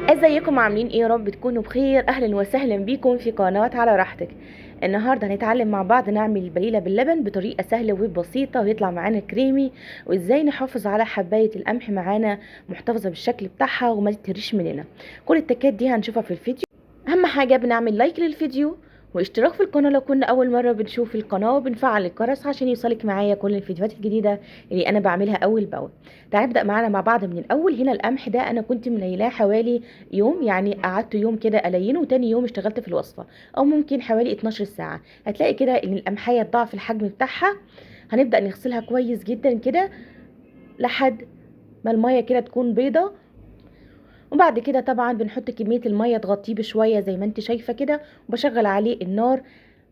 ازيكم عاملين ايه؟ يا رب تكونوا بخير. اهلا وسهلا بيكم في قناة على راحتك. النهارده هنتعلم مع بعض نعمل البليله باللبن بطريقه سهله وبسيطه ويطلع معانا كريمي، وازاي نحافظ على حبايه القمح معانا محتفظه بالشكل بتاعها وما تتهريش مننا. كل التكات دي هنشوفها في الفيديو. اهم حاجه بنعمل لايك للفيديو واشتراك في القناه لو كنا اول مره بنشوف القناه، وبنفعل الجرس عشان يوصلك معايا كل الفيديوهات الجديده اللي انا بعملها اول باول. تعالى نبدا معانا مع بعض من الاول. هنا القمح ده انا كنت منيلاه حوالي يوم، يعني قعدت يوم كده الينه وتاني يوم اشتغلت في الوصفه، او ممكن حوالي 12 ساعه. هتلاقي كده ان القمحيه ضعف الحجم بتاعها. هنبدا نغسلها كويس جدا كده لحد ما الميه كده تكون بيضه، وبعد كده طبعا بنحط كمية المية تغطيه بشوية زي ما انت شايفة كده، وبشغل عليه النار،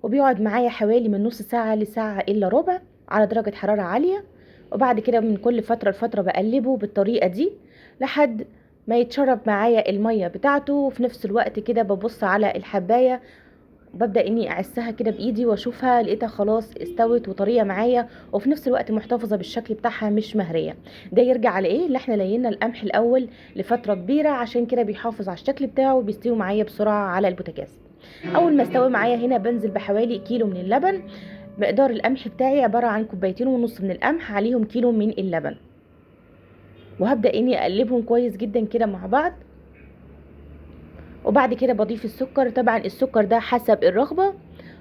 وبيقعد معايا حوالي من نص ساعة لساعة الا ربع على درجة حرارة عالية. وبعد كده من كل فترة لفترة بقلبه بالطريقة دي لحد ما يتشرب معايا المية بتاعته. وفي نفس الوقت كده ببص على الحباية، ببدأ اني اعسها كده بايدي واشوفها لقيتها خلاص استوت وطريه معايا، وفي نفس الوقت محتفظه بالشكل بتاعها مش مهريه. ده يرجع على ايه؟ اللي احنا لينا القمح الاول لفتره كبيره، عشان كده بيحافظ على الشكل بتاعه وبيستوي معايا بسرعه على البوتاجاز. اول ما استوى معايا هنا بنزل بحوالي كيلو من اللبن. مقدار القمح بتاعي عباره عن كوبايتين ونص من القمح عليهم كيلو من اللبن، وهبدأ اني اقلبهم كويس جدا كده مع بعض. وبعد كده بضيف السكر، طبعا السكر ده حسب الرغبه.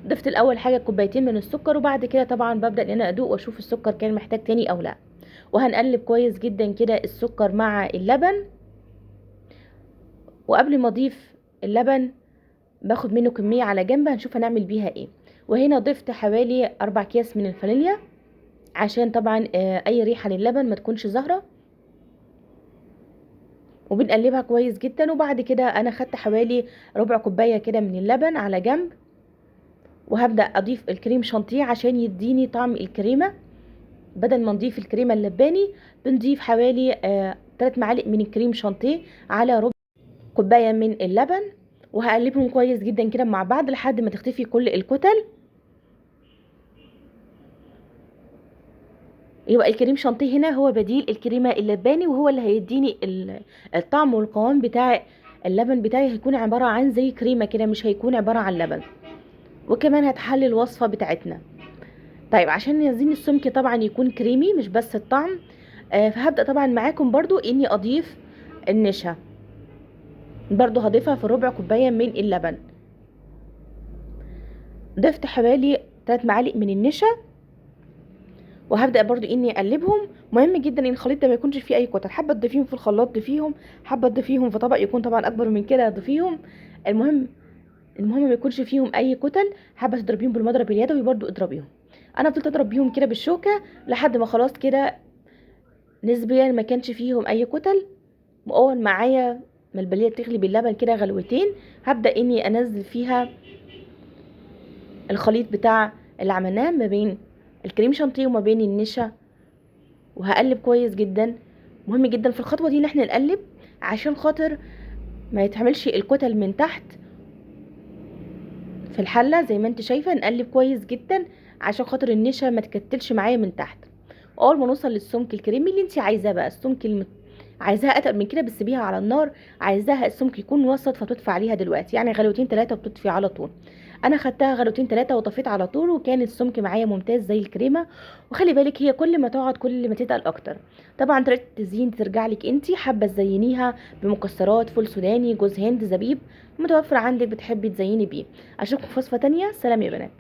ضفت الاول حاجه كوبايتين من السكر، وبعد كده طبعا ببدا ان انا ادوق واشوف السكر كان محتاج تاني او لا. وهنقلب كويس جدا كده السكر مع اللبن. وقبل ما اضيف اللبن باخد منه كميه على جنب هنشوف هنعمل بيها ايه. وهنا ضفت حوالي 4 اكياس من الفانيليا، عشان طبعا اي ريحه للبن ما تكونش ظاهره. وبنقلبها كويس جدا. وبعد كده انا خدت حوالي ربع كوبايه كده من اللبن على جنب، وهبدأ أضيف الكريم شانتيه عشان يديني طعم الكريمة. بدل ما نضيف الكريمة اللباني بنضيف حوالي 3 معالق من الكريم شانتيه على ربع كوباية من اللبن. وهقلبهم كويس جدا كده مع بعض لحد ما تختفي كل الكتل. يبقى الكريم شانتيه هنا هو بديل الكريمة اللباني، وهو اللي هيديني الطعم والقوام بتاع اللبن بتاعي. هيكون عبارة عن زي كريمة كده، مش هيكون عبارة عن لبن. وكمان هتحلي الوصفة بتاعتنا. طيب عشان يزين السمك طبعا يكون كريمي مش بس الطعم، فهبدأ طبعا معاكم برضو اني اضيف النشا. برضو هضيفها في ربع كوباية من اللبن. ضفت حوالي 3 معالق من النشا، وهبدأ برضو اني اقلبهم. مهم جدا ان الخليط ده ما يكونش فيه اي كتل. حابة تضيفيهم في الخلاط ضيفيهم، حابة تضيفيهم في طبق يكون طبعا اكبر من كده ضيفيهم. المهم ما يكونش فيهم اي كتل. حابة تضربيهم بالمضرب اليدوي برضو اضربيهم. انا فضلت اضرب بيهم كده بالشوكة لحد ما خلاص كده نسبيا ما كانش فيهم اي كتل. واول معايا ما البليه تغلي باللبن كده غلوتين، هبدا اني انزل فيها الخليط بتاع اللي عملناه ما بين الكريم شانتيه وما بين النشا، وهقلب كويس جدا. مهم جدا في الخطوه دي ان احنا نقلب عشان خاطر ما يتعملش الكتل من تحت في الحله. زي ما انت شايفه نقلب كويس جدا عشان خاطر النشا ما تكتلش معايا من تحت. اول ما نوصل للسمك الكريمي اللي انت عايزاه، بقى السمك عايزاها اتقل من كده بتسيبيها على النار، عايزاها السمك يكون وسط فبتطفي عليها دلوقتي، يعني غلوتين 3 وبتطفي على طول. انا خدتها غلوتين 3 وطفيت على طول، وكان السمك معايا ممتاز زي الكريمه. وخلي بالك هي كل ما تقعد كل ما تتقل اكتر. طبعا طريقه التزيين ترجع لك انت، حابه تزينيها بمكسرات، فول سوداني، جوز هند، زبيب، متوفر عندك بتحبي تزيني بيه. اشوفكم في وصفه تانية. سلام يا بنات.